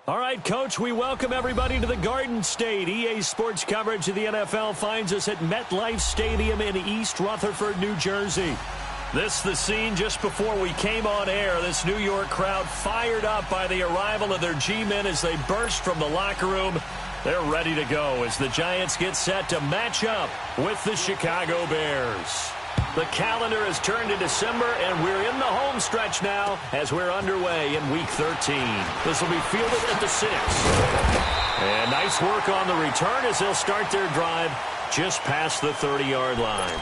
All right, Coach, we welcome everybody to the Garden State. EA Sports coverage of the NFL finds us at MetLife Stadium in East Rutherford, New Jersey. This is the scene just before we came on air. This New York crowd fired up by the arrival of their G-men as they burst from the locker room. They're ready to go as the Giants get set to match up with the Chicago Bears. The calendar has turned to December, and we're in the home stretch now as we're underway in Week 13. This will be fielded at the 6. And nice work on the return as they'll start their drive just past the 30-yard line.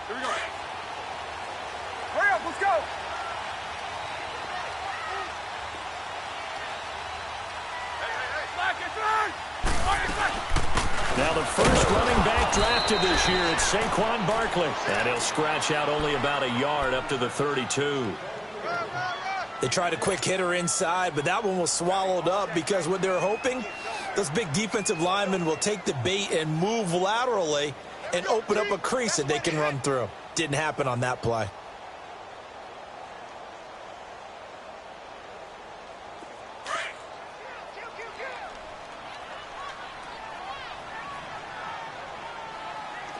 Here we go. Hurry up, let's go. Now the first running back drafted this year, it's Saquon Barkley. And he'll scratch out only about a yard up to the 32. They tried a quick hitter inside, but that one was swallowed up because what they're hoping, those big defensive linemen will take the bait and move laterally and open up a crease that they can run through. Didn't happen on that play.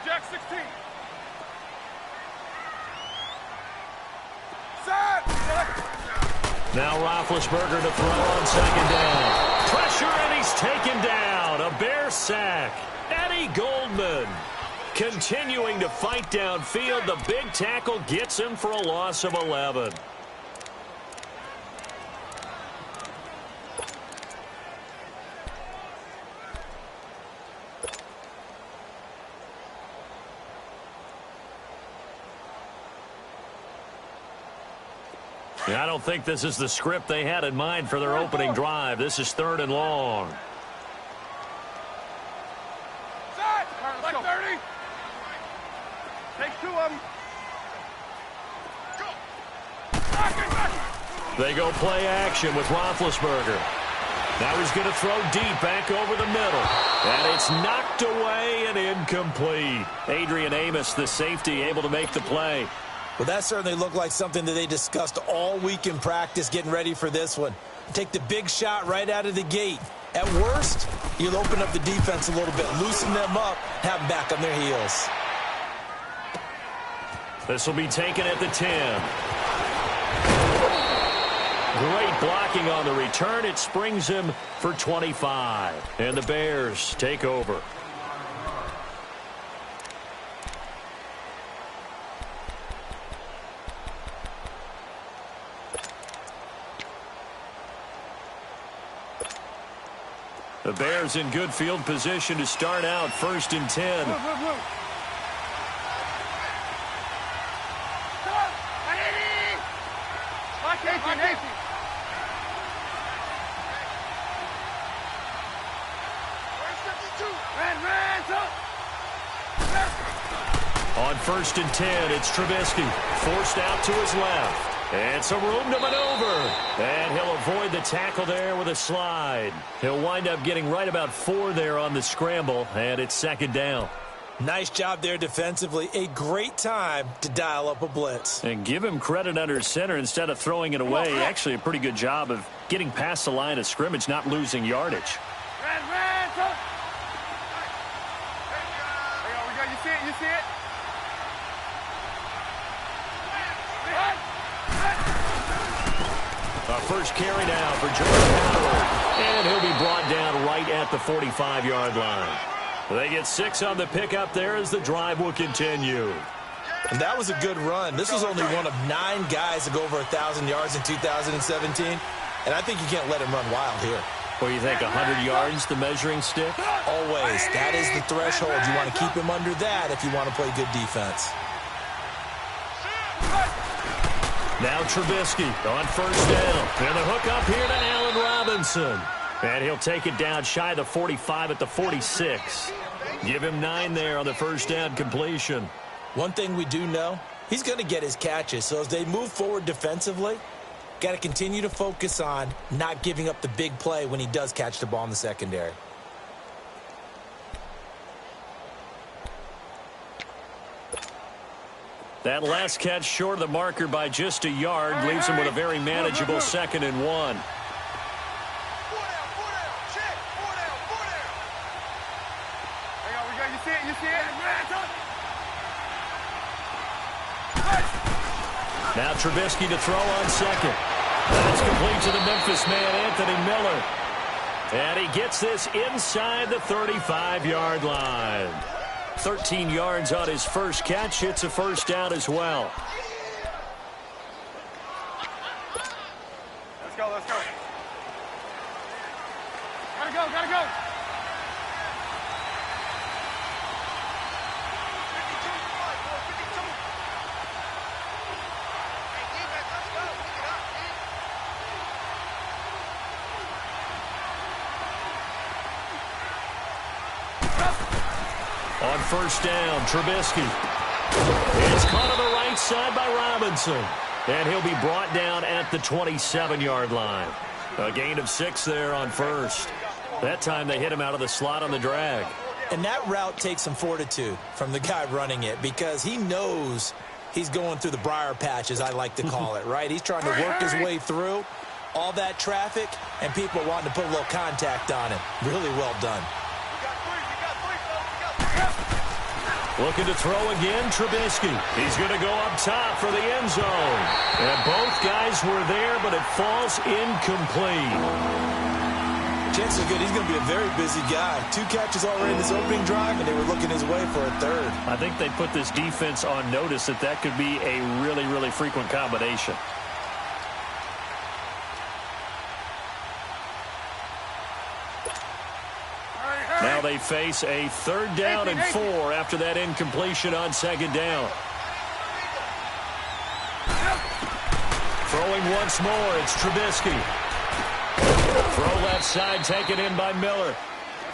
Jack 16. Set. Now Roethlisberger to throw on second down. Pressure, and he's taken down. A Bear sack. Eddie Goldman continuing to fight downfield. The big tackle gets him for a loss of 11. I don't think this is the script they had in mind for their opening drive. This is 3rd and long. Set. Like 30. Take 2 of them. Go. They go play action with Roethlisberger. Now he's going to throw deep back over the middle. And it's knocked away and incomplete. Adrian Amos, the safety, able to make the play. Well, that certainly looked like something that they discussed all week in practice getting ready for this one. Take the big shot right out of the gate. At worst, you'll open up the defense a little bit, loosen them up, have them back on their heels. This will be taken at the 10. Great blocking on the return. It springs him for 25. And the Bears take over. The Bears in good field position to start out 1st and 10. On 1st and 10, it's Trubisky. Forced out to his left. And some room to maneuver. And he'll avoid the tackle there with a slide. He'll wind up getting right about 4 there on the scramble, and it's 2nd down. Nice job there defensively. A great time to dial up a blitz. And give him credit under center instead of throwing it away. Actually a pretty good job of getting past the line of scrimmage, not losing yardage. You see it? You see it? A first carry now for Jordan Howard. And he'll be brought down right at the 45-yard line. They get 6 on the pickup there as the drive will continue. And that was a good run. This was only one of 9 guys to go over 1,000 yards in 2017. And I think you can't let him run wild here. Well, you think 100 yards, the measuring stick? Always. That is the threshold. You want to keep him under that if you want to play good defense. Now Trubisky on 1st down. And the hook up here to Allen Robinson. And he'll take it down shy of the 45 at the 46. Give him 9 there on the first down completion. One thing we do know, he's going to get his catches. So as they move forward defensively, got to continue to focus on not giving up the big play when he does catch the ball in the secondary. That last catch short of the marker by just a yard leaves him with a very manageable 2nd and 1. Now Trubisky to throw on 2nd. That's complete to the Memphis man, Anthony Miller. And he gets this inside the 35-yard line. 13 yards on his first catch. It's a first down as well. Let's go, let's go. Gotta go, gotta go. On first down, Trubisky. It's caught on the right side by Robinson. And he'll be brought down at the 27-yard line. A gain of 6 there on first. That time they hit him out of the slot on the drag. And that route takes some fortitude from the guy running it because he knows he's going through the briar patch, as I like to call it, right? He's trying to work his way through all that traffic and people wanting to put a little contact on him. Really well done. Looking to throw again, Trubisky. He's going to go up top for the end zone. And both guys were there, but it falls incomplete. Chances are good he's going to be a very busy guy. 2 catches already in his opening drive, and they were looking his way for a 3rd. I think they put this defense on notice that that could be a really, really frequent combination. Now they face a 3rd down and 4 after that incompletion on 2nd down. Throwing once more, it's Trubisky. Throw left side taken in by Miller.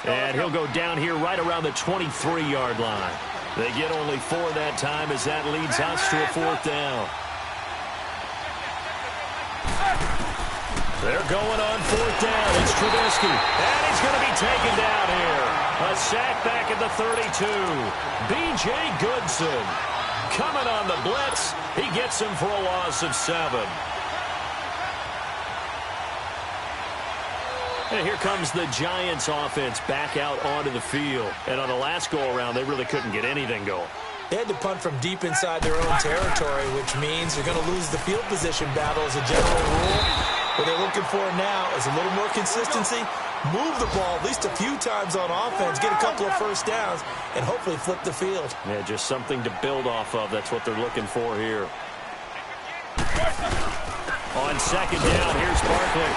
And he'll go down here right around the 23-yard line. They get only 4 that time as that leads us to a 4th down. They're going on 4th down. It's Trubisky. And he's going to be taken down here. A sack back at the 32. B.J. Goodson coming on the blitz. He gets him for a loss of 7. And here comes the Giants offense back out onto the field. And on the last go-around, they really couldn't get anything going. They had to punt from deep inside their own territory, which means they're going to lose the field position battle as a general rule. What they're looking for now is a little more consistency, move the ball at least a few times on offense, get a couple of first downs, and hopefully flip the field. Yeah, just something to build off of. That's what they're looking for here. On 2nd down, here's Barkley.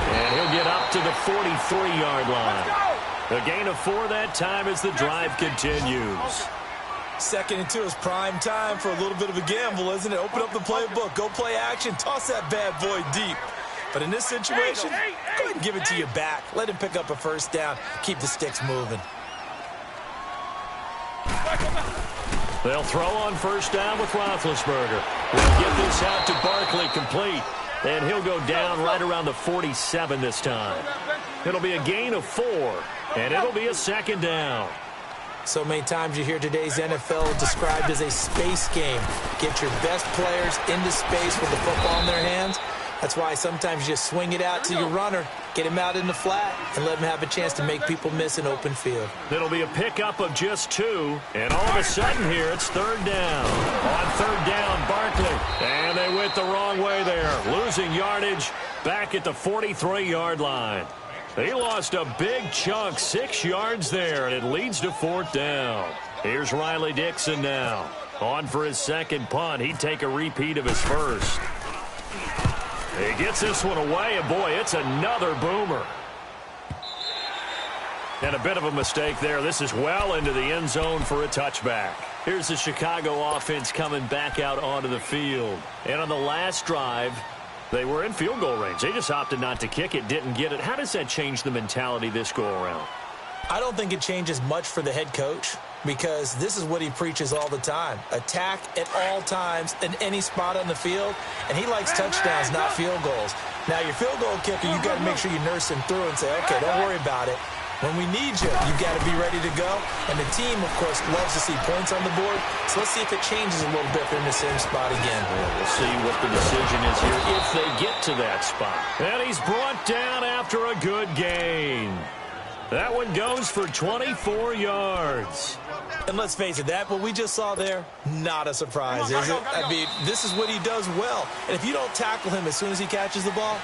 And he'll get up to the 43-yard line. A gain of 4 that time as the drive continues. 2nd and 2 is prime time for a little bit of a gamble, isn't it? Open up the playbook, go play action, toss that bad boy deep. But in this situation, go ahead and give it to your back. Let him pick up a first down. Keep the sticks moving. They'll throw on first down with Roethlisberger. They'll get this out to Barkley, complete. And he'll go down right around the 47 this time. It'll be a gain of 4, and it'll be a 2nd down. So many times you hear today's NFL described as a space game. Get your best players into space with the football in their hands. That's why sometimes you just swing it out to your runner, get him out in the flat, and let him have a chance to make people miss an open field. It'll be a pickup of just 2, and all of a sudden here it's 3rd down. On 3rd down, Barkley, and they went the wrong way there, losing yardage back at the 43-yard line. He lost a big chunk, 6 yards there, and it leads to 4th down. Here's Riley Dixon now. On for his 2nd punt. He'd take a repeat of his first. He gets this one away, and boy, it's another boomer. And a bit of a mistake there. This is well into the end zone for a touchback. Here's the Chicago offense coming back out onto the field. And on the last drive, they were in field goal range. They just opted not to kick it, didn't get it. How does that change the mentality this go-around? I don't think it changes much for the head coach because this is what he preaches all the time. Attack at all times in any spot on the field, and he likes touchdowns, not field goals. Now, your field goal kicker, you got to make sure you nurse him through and say, okay, don't worry about it. When we need you, you got to be ready to go. And the team, of course, loves to see points on the board. So let's see if it changes a little bit in the same spot again. We'll see what the decision is here if they get to that spot. And he's brought down after a good gain. That one goes for 24 yards. And let's face it, that what we just saw there, not a surprise, is it? I mean, this is what he does well. And if you don't tackle him as soon as he catches the ball,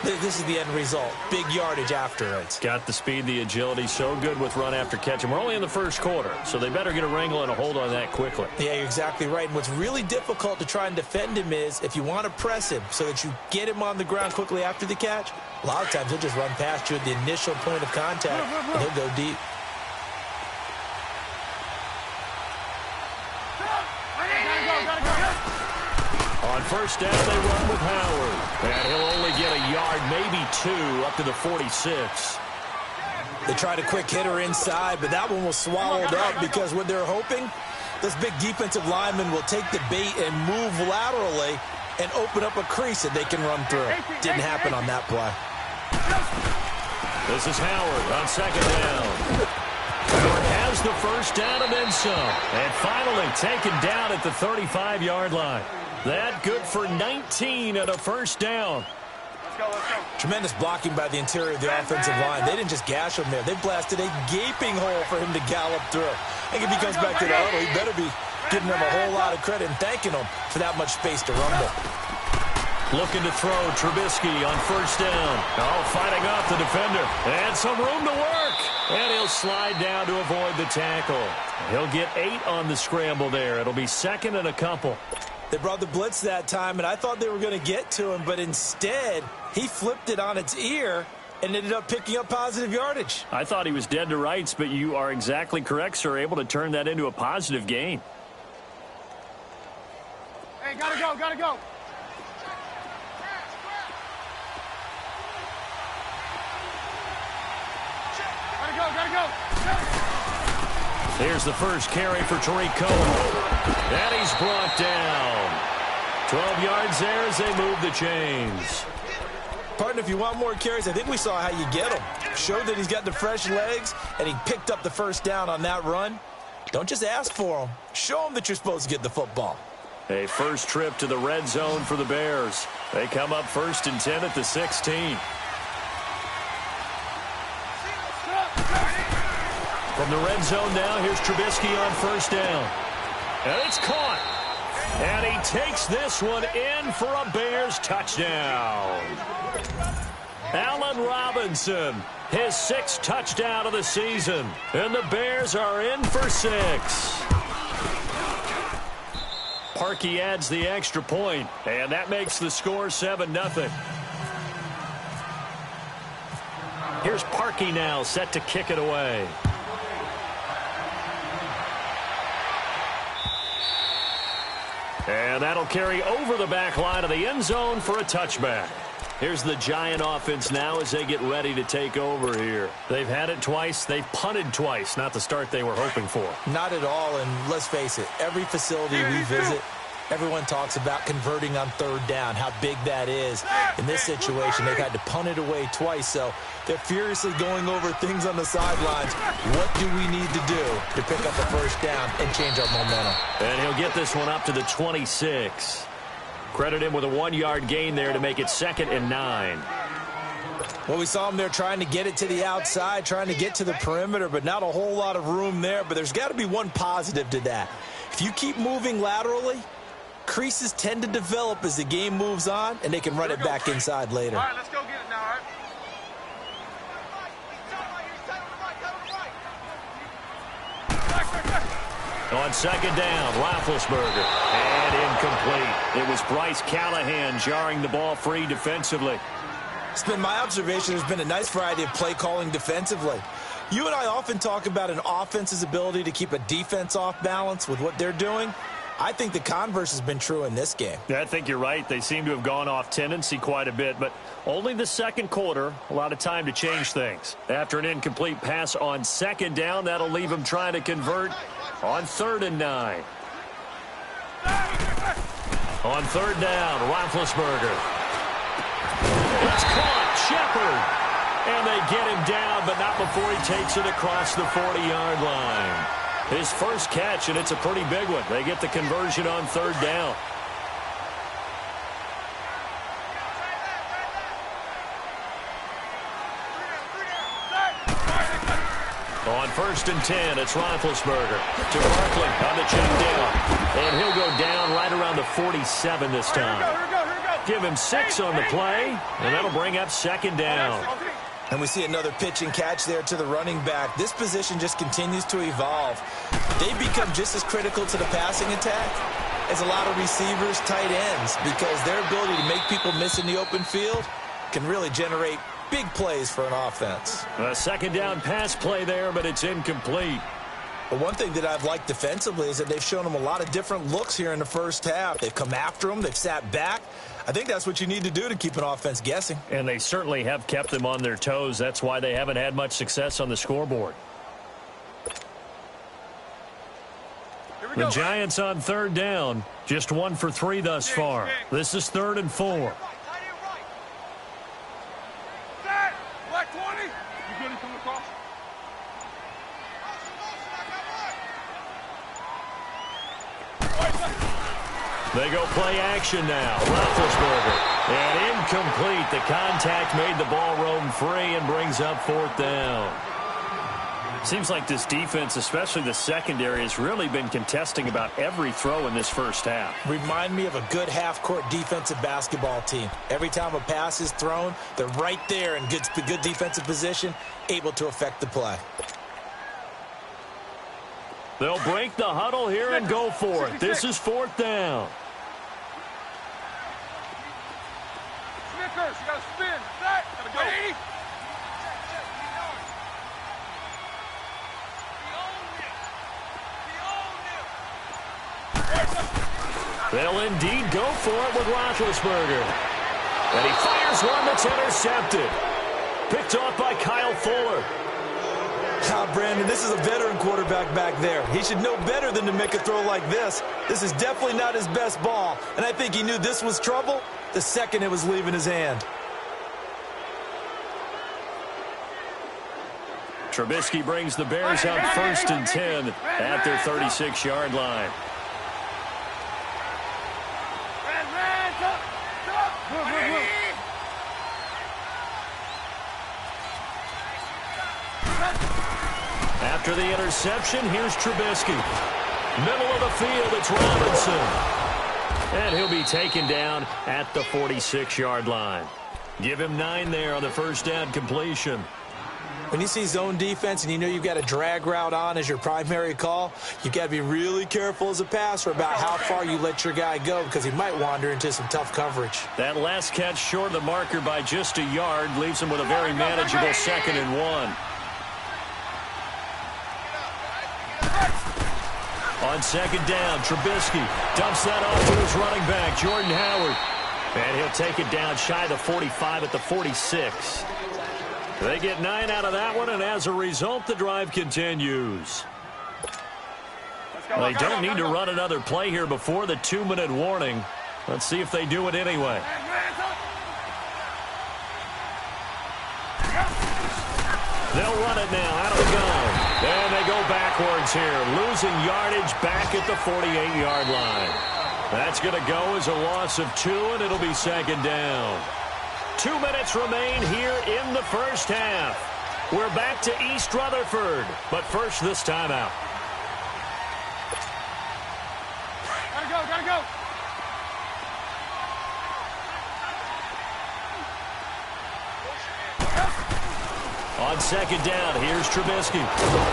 this is the end result. Big yardage after it. Got the speed, the agility, so good with run after catch. And we're only in the first quarter, so they better get a wrangle and a hold on that quickly. Yeah, you're exactly right. And what's really difficult to try and defend him is if you want to press him so that you get him on the ground quickly after the catch, a lot of times he'll just run past you at the initial point of contact, and he'll go deep. On first down, they run with Howard. And he'll only get a yard, maybe two, up to the 46. They tried a quick hitter inside, but that one was swallowed up because what they're hoping, this big defensive lineman will take the bait and move laterally and open up a crease that they can run through. Didn't happen on that play. This is Howard on second down. Howard has the first down and then some. And finally taken down at the 35-yard line. That good for 19 and a first down. Let's go, let's go. Tremendous blocking by the interior of the offensive line. They didn't just gash him there. They blasted a gaping hole for him to gallop through. I think if he comes back to the huddle, he better be giving them a whole lot of credit and thanking them for that much space to rumble. Looking to throw Trubisky on first down. Oh, fighting off the defender. And some room to work. And he'll slide down to avoid the tackle. He'll get 8 on the scramble there. It'll be second and a couple. They brought the blitz that time, and I thought they were going to get to him, but instead, he flipped it on its ear and ended up picking up positive yardage. I thought he was dead to rights, but you are exactly correct, sir. Able to turn that into a positive gain. Hey, gotta go, gotta go. Gotta go. Here's the first carry for Tariq Cohen. And he's brought down. 12 yards there as they move the chains. Partner, if you want more carries, I think we saw how you get him. Showed that he's got the fresh legs, and he picked up the first down on that run. Don't just ask for him. Show him that you're supposed to get the football. A first trip to the red zone for the Bears. They come up 1st and 10 at the 16. From the red zone now, here's Trubisky on first down. And it's caught. And he takes this one in for a Bears touchdown. Allen Robinson, his 6th touchdown of the season. And the Bears are in for 6. Parkey adds the extra point, and that makes the score 7-0. Here's Parkey now set to kick it away. And that'll carry over the back line of the end zone for a touchback. Here's the Giant offense now as they get ready to take over here. They've had it twice. They've punted twice. Not the start they were hoping for. Not at all, and let's face it, every facility we visit, everyone talks about converting on 3rd down, how big that is. In this situation, they've had to punt it away twice, so they're furiously going over things on the sidelines. What do we need to do to pick up a first down and change our momentum? And he'll get this one up to the 26. Credit him with a 1-yard gain there to make it 2nd and 9. Well, we saw him there trying to get it to the outside, trying to get to the perimeter, but not a whole lot of room there. But there's got to be one positive to that. If you keep moving laterally, creases tend to develop as the game moves on, and they can run it back inside later. All right, let's go get it now, all right? On 2nd down, Roethlisberger. And incomplete. It was Bryce Callahan jarring the ball free defensively. It's been my observation there's been a nice variety of play calling defensively. You and I often talk about an offense's ability to keep a defense off balance with what they're doing. I think the converse has been true in this game. Yeah, I think you're right. They seem to have gone off tendency quite a bit, but only the second quarter, a lot of time to change things. After an incomplete pass on second down, that'll leave them trying to convert on 3rd and 9. On 3rd down, Roethlisberger. It's caught, Shepard. And they get him down, but not before he takes it across the 40-yard line. His first catch, and it's a pretty big one. They get the conversion on 3rd down. On 1st and 10, it's Roethlisberger to Barkley on the check down. And he'll go down right around the 47 this time. Give him 6 on the play, and that'll bring up 2nd down. And we see another pitch and catch there to the running back. This position just continues to evolve. They become just as critical to the passing attack as a lot of receivers, tight ends, because their ability to make people miss in the open field can really generate big plays for an offense. A 2nd down pass play there, but it's incomplete. But one thing that I've liked defensively is that they've shown them a lot of different looks here in the first half. They've come after them. They've sat back. I think that's what you need to do to keep an offense guessing. And they certainly have kept them on their toes. That's why they haven't had much success on the scoreboard. The Giants on 3rd down. Just 1 for 3 thus far. This is 3rd and 4. Black 20. You good to come across? They go play action now. Roethlisberger. And incomplete. The contact made the ball roam free and brings up 4th down. Seems like this defense, especially the secondary, has really been contesting about every throw in this first half. Remind me of a good half-court defensive basketball team. Every time a pass is thrown, they're right there in good defensive position, able to affect the play. They'll break the huddle here and go for it. This is 4th down. Snickers, you got to spin. That. Gotta go. 80. They'll indeed go for it with Roethlisberger. And he fires one that's intercepted. Picked off by Kyle Fuller. Brandon, this is a veteran quarterback back there. He should know better than to make a throw like this. This is definitely not his best ball, and I think he knew this was trouble the second it was leaving his hand. Trubisky brings the Bears up 1st and 10 at their 36-yard line. After the interception, here's Trubisky. Middle of the field, it's Robinson. And he'll be taken down at the 46-yard line. Give him 9 there on the first down completion. When you see zone defense and you know you've got a drag route on as your primary call, you've got to be really careful as a passer about how far you let your guy go because he might wander into some tough coverage. That last catch short of the marker by just a yard leaves him with a very manageable 2nd and 1. On 2nd down, Trubisky dumps that off to his running back, Jordan Howard. And he'll take it down shy of the 45 at the 46. They get 9 out of that one, and as a result, the drive continues. They don't need to run another play here before the 2-minute warning. Let's see if they do it anyway. They'll run it now out of the gun. And they go backwards here, losing yardage back at the 48-yard line. That's going to go as a loss of 2, and it'll be 2nd down. 2 minutes remain here in the first half. We're back to East Rutherford, but first this timeout. Gotta go. On 2nd down, here's Trubisky.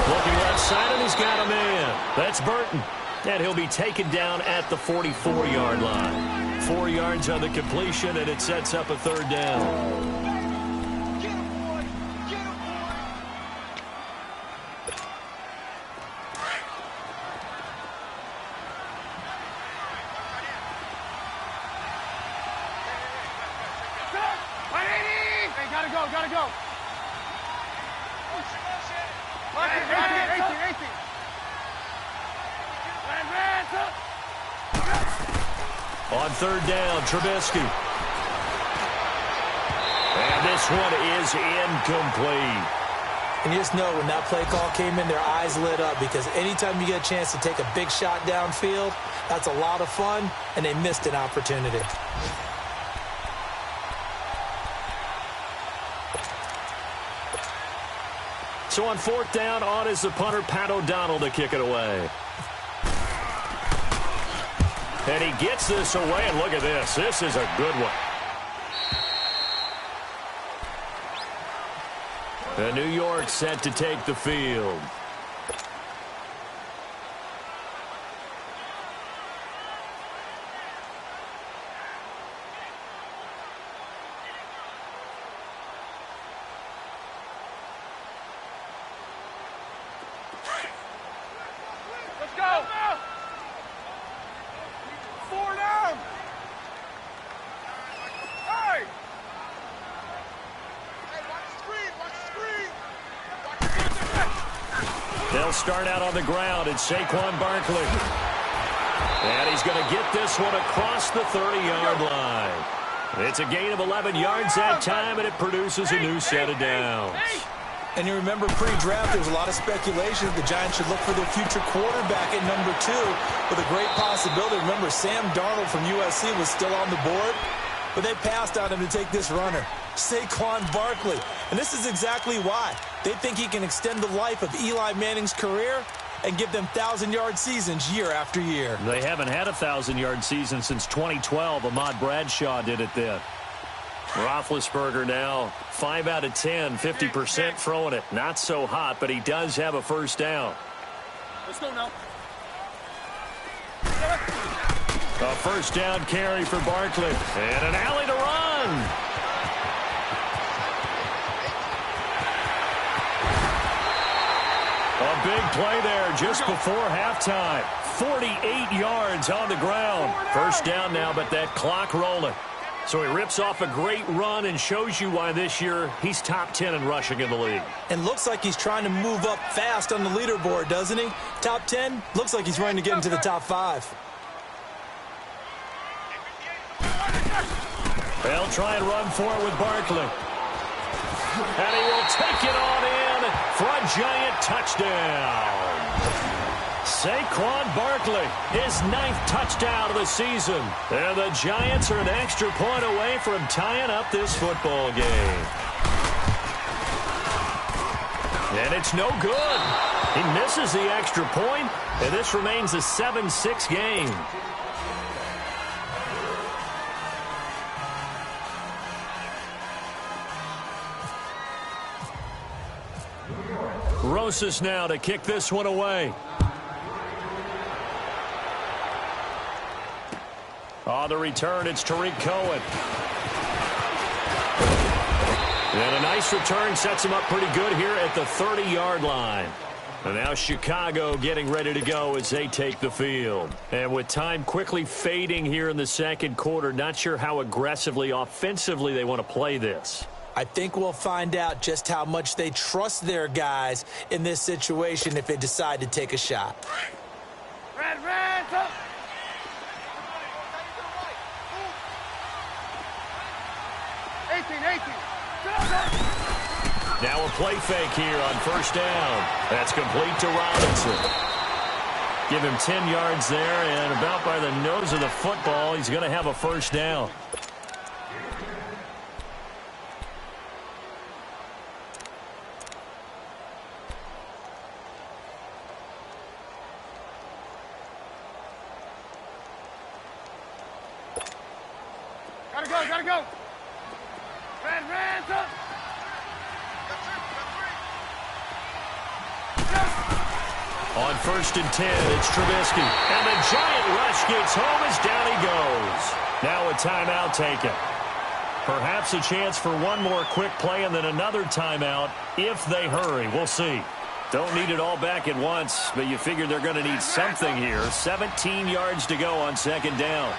Looking left side, and he's got a man. That's Burton. And he'll be taken down at the 44-yard line. 4 yards on the completion, and it sets up a 3rd down. Gotta go. 18. On third down, Trubisky. And this one is incomplete. And you just know when that play call came in, their eyes lit up, because anytime you get a chance to take a big shot downfield, that's a lot of fun, and they missed an opportunity. So on fourth down, on is the punter, Pat O'Donnell, to kick it away. And he gets this away, and look at this. This is a good one. And New York set to take the field. Let's go. 4 down. Hey. They'll start out on the ground. It's Saquon Barkley. And he's going to get this one across the 30-yard line. It's a gain of 11 yards that time, and it produces a new set of downs. And you remember pre-draft, there was a lot of speculation that the Giants should look for their future quarterback at number 2 with a great possibility. Remember, Sam Darnold from USC was still on the board, but they passed on him to take this runner, Saquon Barkley. And this is exactly why. They think he can extend the life of Eli Manning's career and give them 1,000-yard seasons year after year. They haven't had a 1,000-yard season since 2012. Ahmad Bradshaw did it then. Roethlisberger now 5 out of 10, 50% throwing it. Not so hot, but he does have a first down. Let's go now. A first down carry for Barkley. And an alley to run. A big play there just before halftime. 48 yards on the ground. First down now, but that clock rolling. So he rips off a great run and shows you why this year he's top 10 in rushing in the league. And looks like he's trying to move up fast on the leaderboard, doesn't he? Top 10, looks like he's running to get into the top 5. They'll try and run for it with Barkley. And he will take it on in for a giant touchdown. Saquon Barkley, his 9th touchdown of the season. And the Giants are an extra point away from tying up this football game. And it's no good. He misses the extra point, and this remains a 7-6 game. Rosas now to kick this one away. On the return, it's Tariq Cohen. And a nice return sets him up pretty good here at the 30-yard line. And now Chicago getting ready to go as they take the field. And with time quickly fading here in the second quarter, not sure how aggressively, offensively they want to play this. I think we'll find out just how much they trust their guys in this situation if they decide to take a shot. Red, up. Now a play fake here on first down. That's complete to Robinson. Give him 10 yards there, and about by the nose of the football, he's going to have a first down. Gotta go. Red, up. On first and 10, it's Trubisky. And the giant rush gets home as down he goes. Now a timeout taken. Perhaps a chance for one more quick play and then another timeout if they hurry. We'll see. Don't need it all back at once, but you figure they're going to need something here. 17 yards to go on second down.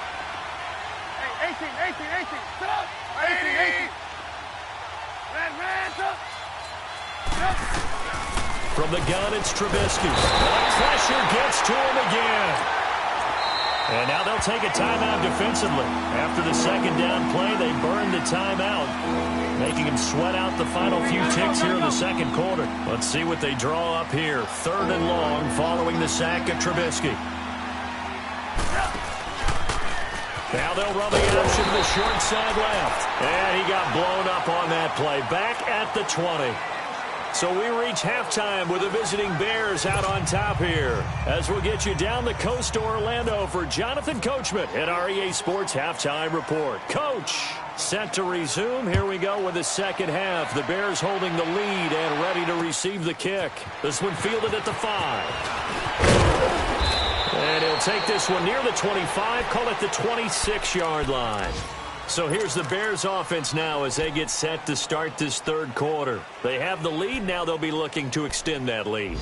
Hey, 18. Sit up. 18. From the gun, it's Trubisky. The pressure gets to him again. And now they'll take a timeout defensively. After the second down play, they burn the timeout, making him sweat out the final few ticks here in the second quarter. Let's see what they draw up here. 3rd and long following the sack of Trubisky. Now they'll run the option to the short side left. And he got blown up on that play. Back at the 20. So we reach halftime with the visiting Bears out on top here. As we'll get you down the coast to Orlando for Jonathan Coachman at our EA Sports Halftime Report. Coach, set to resume. Here we go with the second half. The Bears holding the lead and ready to receive the kick. This one fielded at the 5. And he'll take this one near the 25, call it the 26-yard line. So here's the Bears offense now as they get set to start this third quarter. They have the lead. Now they'll be looking to extend that lead.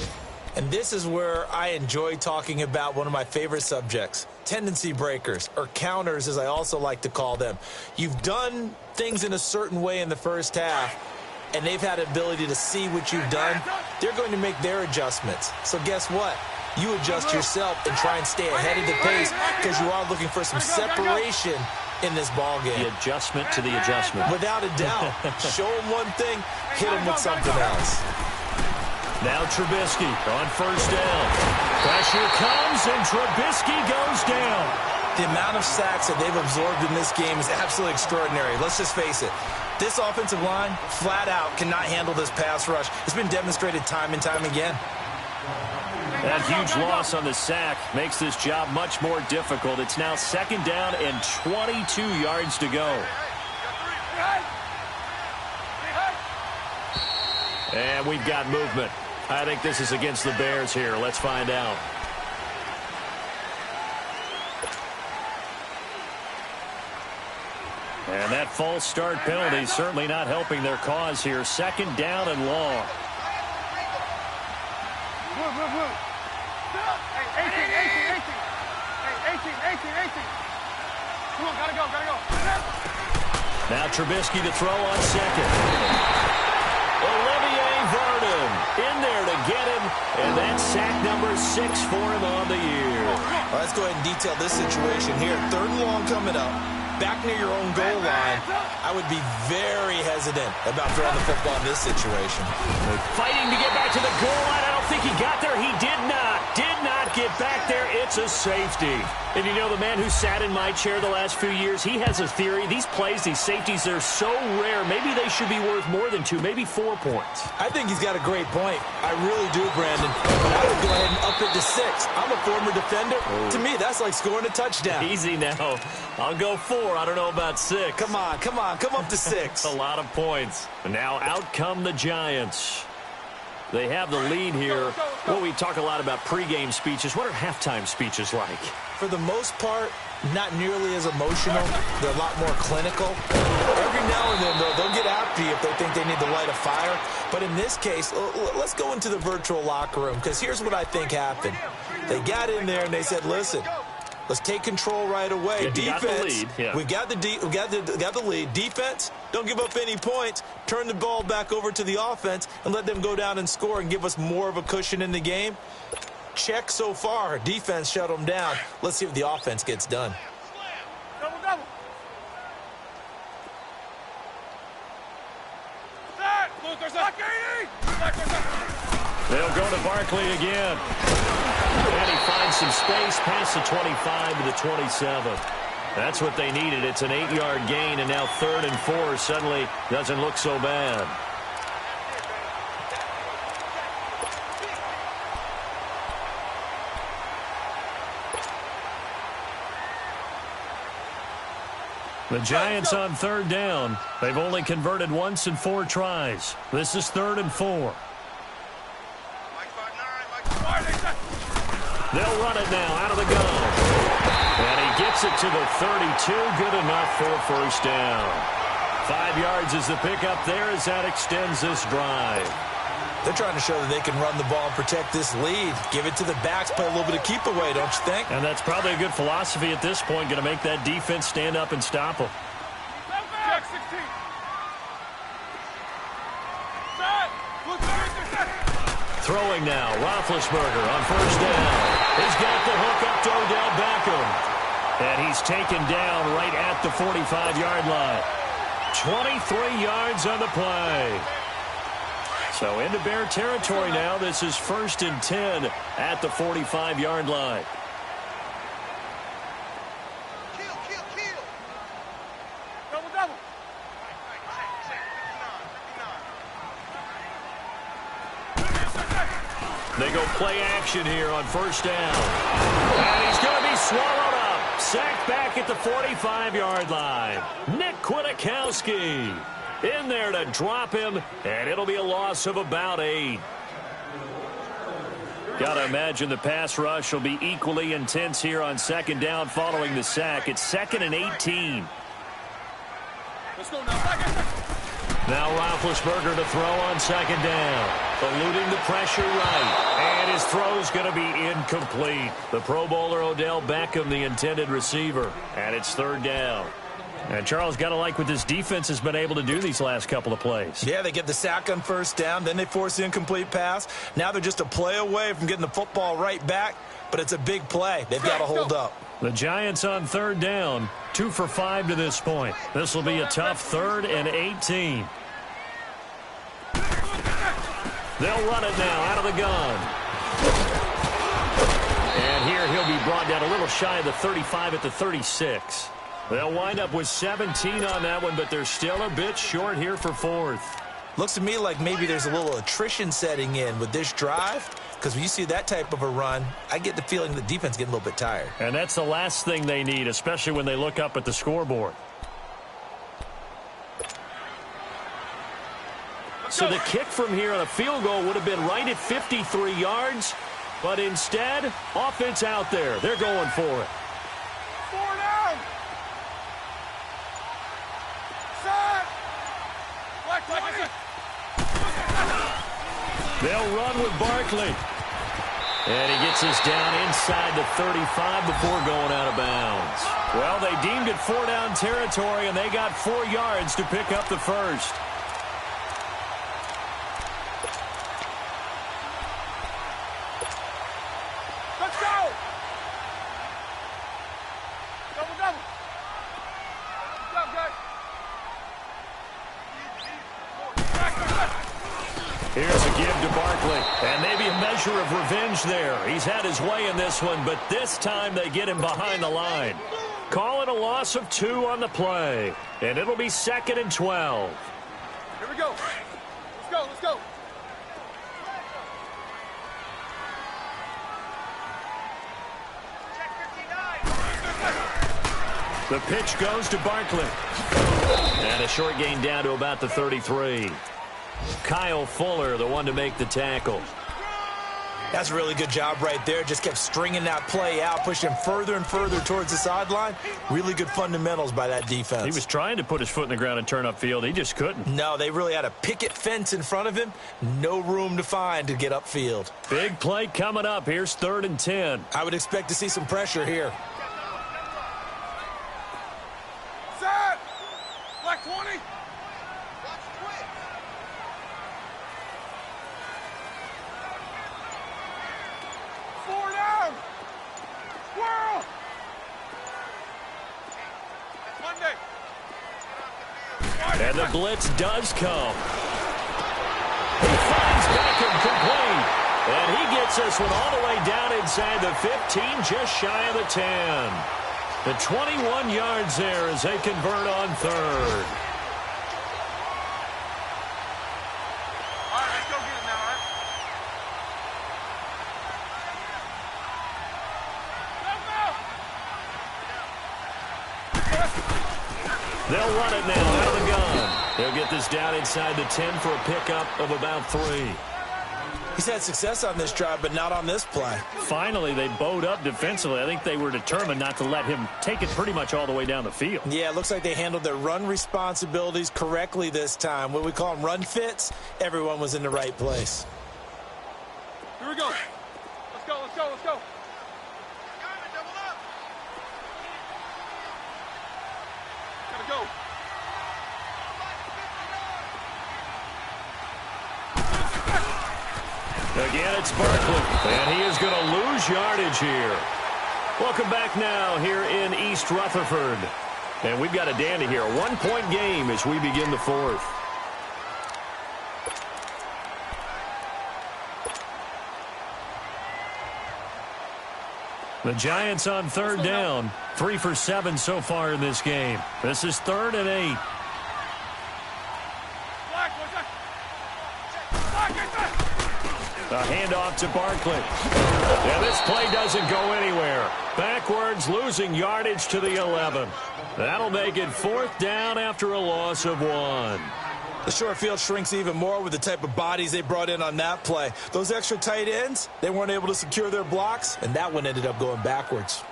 And this is where I enjoy talking about one of my favorite subjects, tendency breakers, or counters as I also like to call them. You've done things in a certain way in the first half, and they've had an ability to see what you've done. They're going to make their adjustments. So guess what? You adjust yourself and try and stay ahead of the pace because you are looking for some separation in this ball game. The adjustment to the adjustment. Without a doubt. Show them one thing, hit them with something else. Now Trubisky on first down. Pressure comes and Trubisky goes down. The amount of sacks that they've absorbed in this game is absolutely extraordinary. Let's just face it. This offensive line, flat out, cannot handle this pass rush. It's been demonstrated time and time again. That huge loss on the sack makes this job much more difficult. It's now second down and 22 yards to go. And we've got movement. I think this is against the Bears here. Let's find out. And that false start penalty certainly not helping their cause here. Second down and long. Hey, 18. Come on, gotta go. Now Trubisky to throw on second. Olivier Vernon in there to get him, and that's sack number 6 for him on the year. Well, let's go ahead and detail this situation here. 3rd and long coming up. Back near your own goal line, I would be very hesitant about throwing the football in this situation. Fighting to get back to the goal line. I don't think he got there. He did not get back there. It's a safety. And you know, the man who sat in my chair the last few years, he has a theory. These plays, these safeties, they're so rare. Maybe they should be worth more than 2, maybe 4 points. I think he's got a great point. I really do, Brandon. But I would go ahead and up it to 6. I'm a former defender. Oh. To me, that's like scoring a touchdown. Easy now. I'll go 4. I don't know about 6. Come on. Come up to 6. A lot of points. And now out come the Giants. They have the lead here. Well, we talk a lot about pregame speeches. What are halftime speeches like? For the most part, not nearly as emotional. They're a lot more clinical. Every now and then, though, they'll get after you if they think they need to light a fire. But in this case, let's go into the virtual locker room, because here's what I think happened. They got in there and they said, listen, let's take control right away. Yeah, defense, we got the lead. Defense, don't give up any points. Turn the ball back over to the offense and let them go down and score and give us more of a cushion in the game. Check so far. Defense shut them down. Let's see if the offense gets done. Double. They'll go to Barkley again. And he finds some space past the 25 to the 27. That's what they needed. It's an 8-yard gain, and now 3rd and 4 suddenly doesn't look so bad. The Giants on 3rd down. They've only converted once in 4 tries. This is 3rd and 4. They'll run it now out of the gun. And he gets it to the 32. Good enough for a first down. 5 yards is the pickup there as that extends this drive. They're trying to show that they can run the ball and protect this lead. Give it to the backs, play a little bit of keep away, don't you think? And that's probably a good philosophy at this point, going to make that defense stand up and stop them. Throwing now, Roethlisberger on first down. He's got the hook up to Odell Beckham. And he's taken down right at the 45-yard line. 23 yards on the play. So into Bear territory now. This is 1st and 10 at the 45-yard line. They go play action here on first down. And he's going to be swallowed up. Sacked back at the 45-yard line. Nick Kwiatkowski in there to drop him, and it'll be a loss of about 8. Got to imagine the pass rush will be equally intense here on 2nd down following the sack. It's 2nd and 18. Let's go now. Now Roethlisberger to throw on 2nd down. Eluding the pressure right. And his throw's going to be incomplete. The Pro Bowler Odell Beckham, the intended receiver. And it's 3rd down. And Charles, got to like what this defense has been able to do these last couple of plays. Yeah, they get the sack on first down. Then they force the incomplete pass. Now they're just a play away from getting the football right back. But it's a big play. They've got to hold up. The Giants on 3rd down. 2 for 5 to this point. This will be a tough 3rd and 18. They'll run it now out of the gun. And here he'll be brought down a little shy of the 35 at the 36. They'll wind up with 17 on that one, but they're still a bit short here for 4th. Looks to me like maybe there's a little attrition setting in with this drive, because when you see that type of a run, I get the feeling the defense getting a little bit tired. And that's the last thing they need, especially when they look up at the scoreboard. So the kick from here on a field goal would have been right at 53 yards, but instead, offense out there. They're going for it. 4 down. Set. They'll run with Barkley. And he gets us down inside the 35 before going out of bounds. Well, they deemed it 4-down territory, and they got 4 yards to pick up the first. Let's go. Double. Good job, guys. Here's a give to Barkley, and maybe a measure of revenge there. He's had his way in this one, but this time they get him behind the line. Call it a loss of 2 on the play, and it'll be 2nd and 12. Here we go. Let's go. The pitch goes to Barkley. And a short gain down to about the 33. Kyle Fuller, the one to make the tackle. That's a really good job right there. Just kept stringing that play out, pushing him further and further towards the sideline. Really good fundamentals by that defense. He was trying to put his foot in the ground and turn upfield. He just couldn't. No, they really had a picket fence in front of him. No room to find to get upfield. Big play coming up. Here's 3rd and 10. I would expect to see some pressure here. Set. Black 20. And the blitz does come. He finds Beckham complete. And he gets this one all the way down inside the 15, just shy of the 10. The 21 yards there as they convert on 3rd. All right, let's go get it now, all right? They'll run it now out of the gun. They'll get this down inside the 10 for a pickup of about 3. He's had success on this drive, but not on this play. Finally, they bowed up defensively. I think they were determined not to let him take it pretty much all the way down the field. Yeah, it looks like they handled their run responsibilities correctly this time. What we call them run fits, everyone was in the right place. Here we go. Let's go. Gotta go. They'll Again, it's Barkley, and he is going to lose yardage here. Welcome back now here in East Rutherford. And we've got a dandy here. A 1-point game as we begin the fourth. The Giants on third down. 3 for 7 so far in this game. This is 3rd and 8. A handoff to Barkley. And this play doesn't go anywhere. Backwards, losing yardage to the 11. That'll make it 4th down after a loss of 1. The short field shrinks even more with the type of bodies they brought in on that play. Those extra tight ends, they weren't able to secure their blocks, and that one ended up going backwards.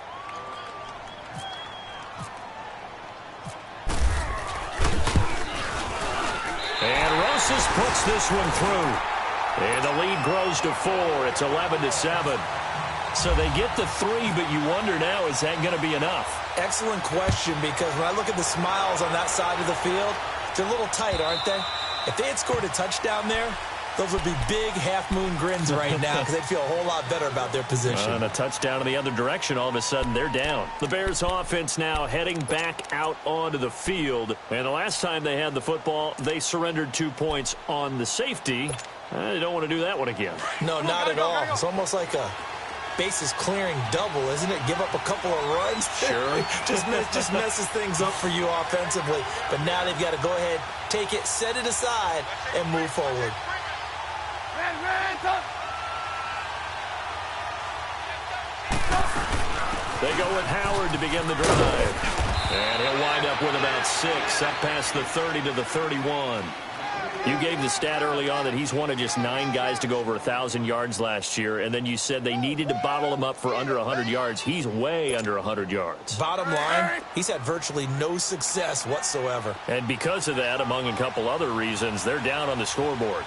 And Rosas puts this one through. And the lead grows to 4. It's 11-7. So they get the 3, but you wonder now, is that going to be enough? Excellent question, because when I look at the smiles on that side of the field, they're a little tight, aren't they? If they had scored a touchdown there, those would be big half-moon grins right now because they'd feel a whole lot better about their position. And a touchdown in the other direction, all of a sudden they're down. The Bears offense now heading back out onto the field. And the last time they had the football, they surrendered 2 points on the safety. They don't want to do that one again. No, not at all. It's almost like a bases clearing double, isn't it? Give up a couple of runs. Sure. just messes things up for you offensively. But now they've got to go ahead, take it, set it aside, and move forward. They go with Howard to begin the drive. And he'll wind up with about 6, up past the 30 to the 31. You gave the stat early on that he's one of just 9 guys to go over 1,000 yards last year, and then you said they needed to bottle him up for under 100 yards. He's way under 100 yards. Bottom line, he's had virtually no success whatsoever. And because of that, among a couple other reasons, they're down on the scoreboard.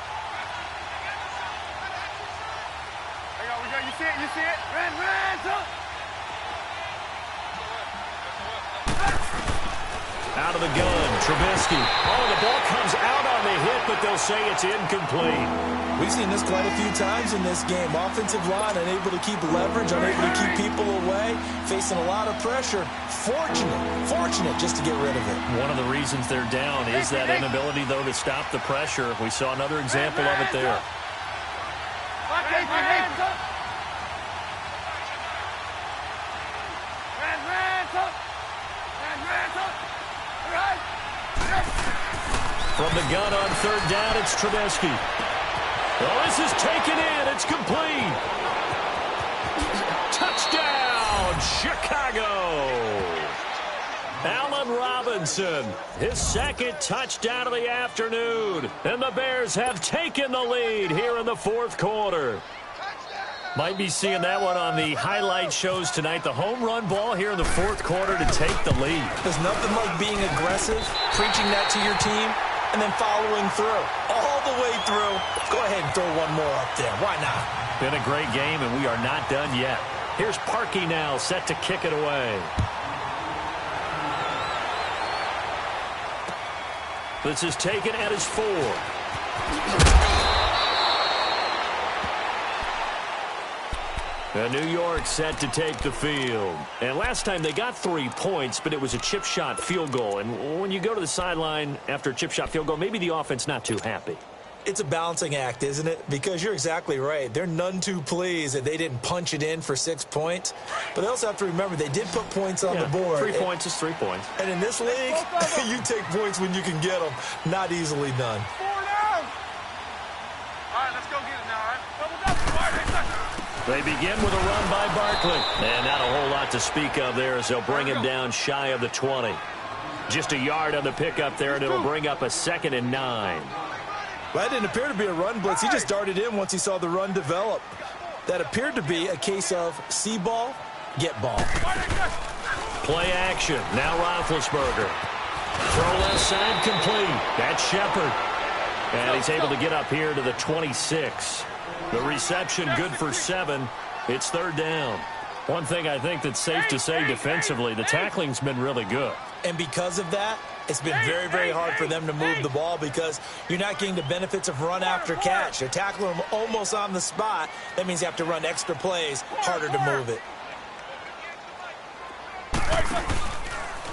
You see it? You see it? Run! Out of the gun, Trubisky. Oh, the ball comes out on the hit, but they'll say it's incomplete. We've seen this quite a few times in this game. Offensive line unable to keep leverage, unable to keep people away, facing a lot of pressure. Fortunate just to get rid of it. One of the reasons they're down is that inability, though, to stop the pressure. We saw another example of it there. From the gun on third down, it's Trubisky. Oh, this is taken in. It's complete. Touchdown, Chicago. Allen Robinson, his 2nd touchdown of the afternoon. And the Bears have taken the lead here in the 4th quarter. Might be seeing that one on the highlight shows tonight. The home run ball here in the 4th quarter to take the lead. There's nothing like being aggressive, preaching that to your team, and then following through. All the way through. Go ahead and throw one more up there. Why not? Been a great game, and we are not done yet. Here's Parkey now, set to kick it away. This is taken at his 4. And New York set to take the field. And last time they got 3 points, but it was a chip shot field goal. And when you go to the sideline after a chip shot field goal, maybe the offense not too happy. It's a balancing act, isn't it? Because you're exactly right. They're none too pleased that they didn't punch it in for 6 points. But they also have to remember they did put points on the board. 3 points is 3 points. And in this league, you take points when you can get them. Not easily done. 4 down. All right, let's go get it now, all right? Double. They begin with a run by Barkley. And not a whole lot to speak of there as they'll bring him down shy of the 20. Just a yard on the pickup there, and it'll bring up a 2nd and 9. Well, that didn't appear to be a run blitz. He just darted in once he saw the run develop. That appeared to be a case of see ball, get ball. Play action. Now Roethlisberger. Throw left side complete. That's Shepard. And he's able to get up here to the 26. The reception good for 7. It's 3rd down. One thing I think that's safe to say defensively, the tackling's been really good. And because of that, It's been very, very hard for them to move the ball because you're not getting the benefits of run after catch. They're tackling them almost on the spot. That means you have to run extra plays, harder to move it.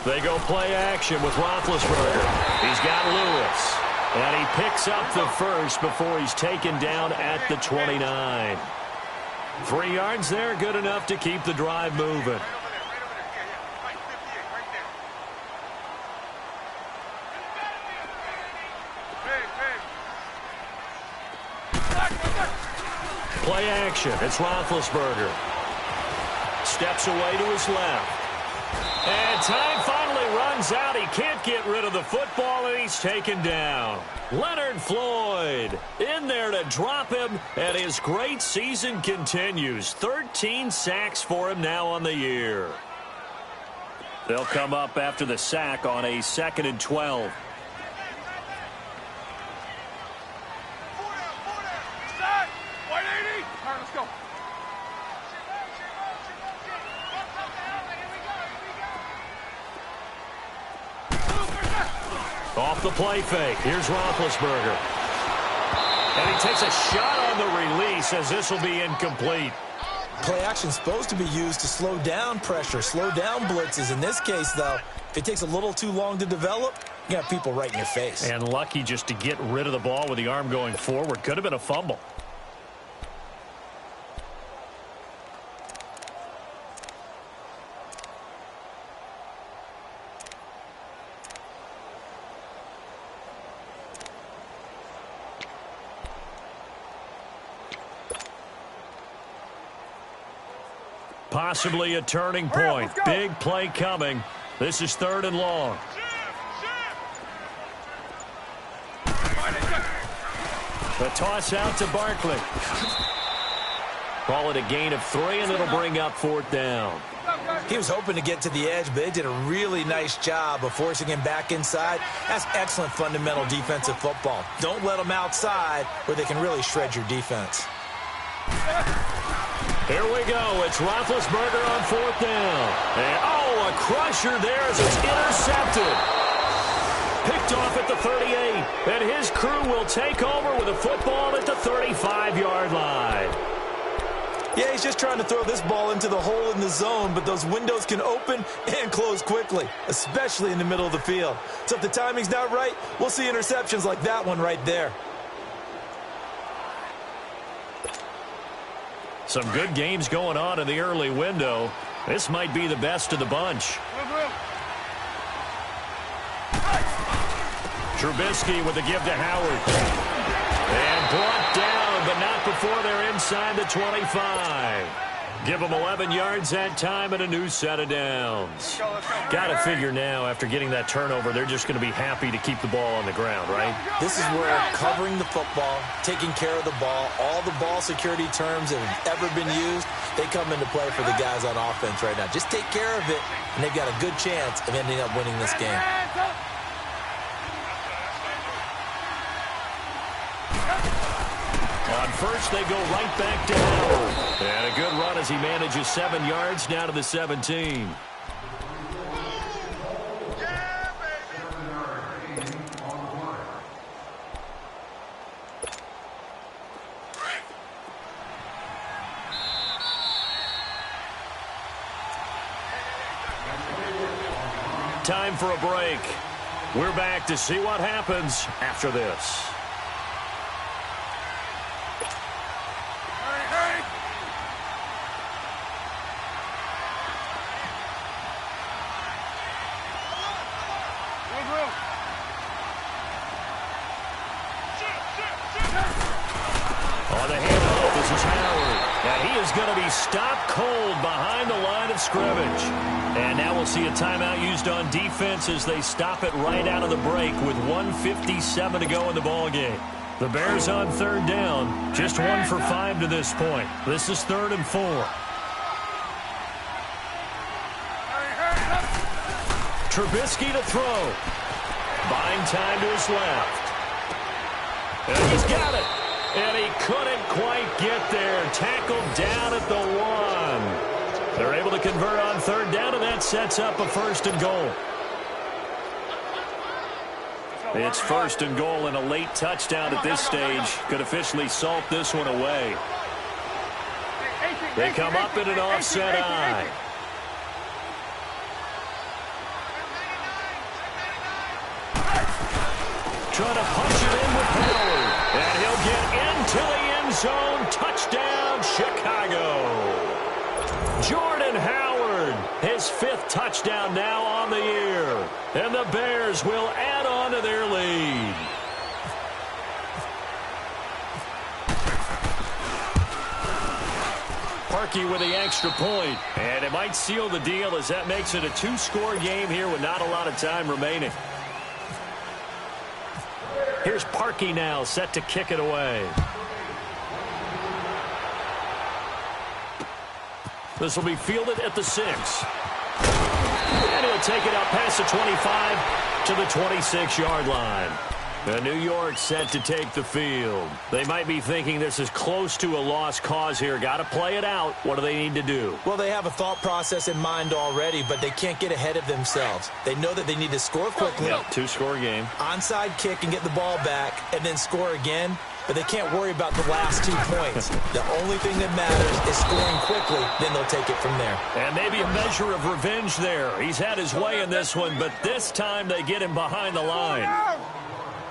They go play action with Roethlisberger. He's got Lewis. And he picks up the first before he's taken down at the 29. 3 yards there, good enough to keep the drive moving. Play action. It's Roethlisberger. Steps away to his left. And time finally runs out. He can't get rid of the football, and he's taken down. Leonard Floyd in there to drop him, and his great season continues. 13 sacks for him now on the year. They'll come up after the sack on a 2nd and 12. Off the play fake. Here's Roethlisberger. And he takes a shot on the release as this will be incomplete. Play action is supposed to be used to slow down pressure, slow down blitzes. In this case, though, if it takes a little too long to develop, you got people right in your face. And lucky just to get rid of the ball with the arm going forward. Could have been a fumble. Possibly a turning point. Big play coming. This is 3rd and long. The toss out to Barkley. Call it a gain of 3, and it'll bring up 4th down. He was hoping to get to the edge, but they did a really nice job of forcing him back inside. That's excellent fundamental defensive football. Don't let them outside where they can really shred your defense. Here we go. It's Roethlisberger on 4th down. And, a crusher there as it's intercepted. Picked off at the 38. And his crew will take over with a football at the 35-yard line. Yeah, he's just trying to throw this ball into the hole in the zone, but those windows can open and close quickly, especially in the middle of the field. So if the timing's not right, we'll see interceptions like that one right there. Some good games going on in the early window. This might be the best of the bunch. Trubisky with the give to Howard. And brought down, but not before they're inside the 25. Give them 11 yards that time and a new set of downs. Got to figure now, after getting that turnover, they're just going to be happy to keep the ball on the ground, right? This is where covering the football, taking care of the ball, all the ball security terms that have ever been used, they come into play for the guys on offense right now. Just take care of it, and they've got a good chance of ending up winning this game. On first, they go right back to Howard. And a good run as he manages 7 yards down to the 17. Time for a break. We're back to see what happens after this. On the handoff, this is Howard. And he is going to be stopped cold behind the line of scrimmage. And now we'll see a timeout used on defense as they stop it right out of the break with 1:57 to go in the ballgame. The Bears on 3rd down, just 1 for 5 to this point. This is 3rd and 4. Trubisky to throw. Buying time to his left. And he's got it. And he couldn't quite get there. Tackled down at the 1. They're able to convert on 3rd down, and that sets up a 1st and goal. It's first and goal, and a late touchdown at this stage could officially salt this one away. They come up in an offset eye. Trying to punch it in with power. And he'll get into the end zone. Touchdown, Chicago. Jordan Howard, his 5th touchdown now on the year. And the Bears will add on to their lead. Parkey with the extra point. And it might seal the deal as that makes it a 2-score game here with not a lot of time remaining. Here's Parkey now, set to kick it away. This will be fielded at the 6. And he'll take it out past the 25 to the 26-yard line. And New York set to take the field. They might be thinking this is close to a lost cause here. Got to play it out. What do they need to do? Well, they have a thought process in mind already, but they can't get ahead of themselves. They know that they need to score quickly. Yep, 2-score game. Onside kick and get the ball back and then score again. But they can't worry about the last 2 points. The only thing that matters is scoring quickly. Then they'll take it from there. And maybe a measure of revenge there. He's had his way in this one, but this time they get him behind the line.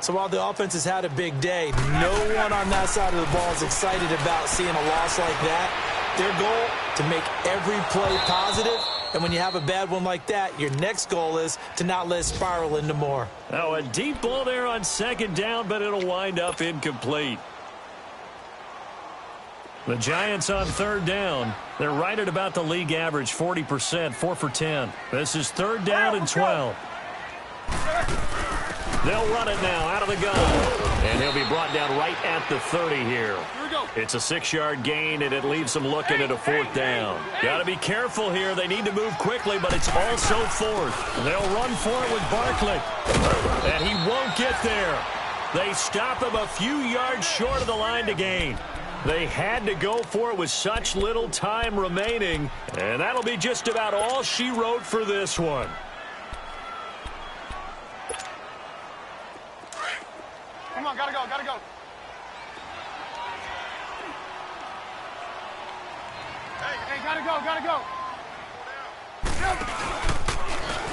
So while the offense has had a big day, no one on that side of the ball is excited about seeing a loss like that. Their goal, to make every play positive. And when you have a bad one like that, your next goal is to not let it spiral into more. Oh, a deep ball there on 2nd down, but it'll wind up incomplete. The Giants on 3rd down. They're right at about the league average, 40%, 4 for 10. This is 3rd down and 12. They'll run it now out of the gun. And he'll be brought down right at the 30 here. It's a 6-yard gain, and it leaves them looking at a 4th down. Got to be careful here. They need to move quickly, but it's also 4th. They'll run for it with Barkley. And he won't get there. They stop him a few yards short of the line to gain. They had to go for it with such little time remaining. And that'll be just about all she wrote for this one. Come on, gotta go, gotta go. Hey, gotta go, gotta go.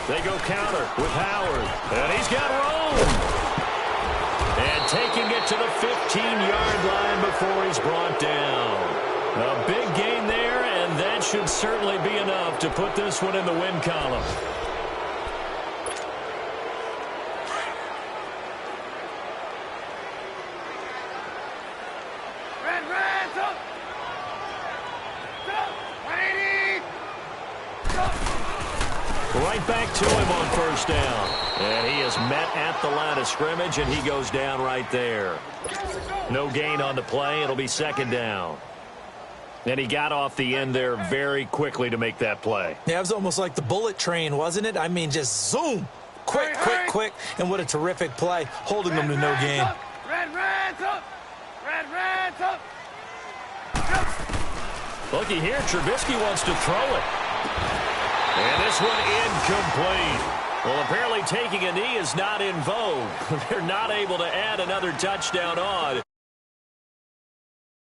They go counter with Howard. And he's got room. And taking it to the 15-yard line before he's brought down. A big gain there, and that should certainly be enough to put this one in the win column. Right back to him on 1st down. And he is met at the line of scrimmage, and he goes down right there. No gain on the play. It'll be 2nd down. And he got off the end there very quickly to make that play. Yeah, it was almost like the bullet train, wasn't it? I mean, just zoom. Quick, quick, quick. And what a terrific play, holding them to no gain. Red's up. Red's up. Looky here, Trubisky wants to throw it. And this one incomplete. Well, apparently taking a knee is not in vogue. They're not able to add another touchdown on.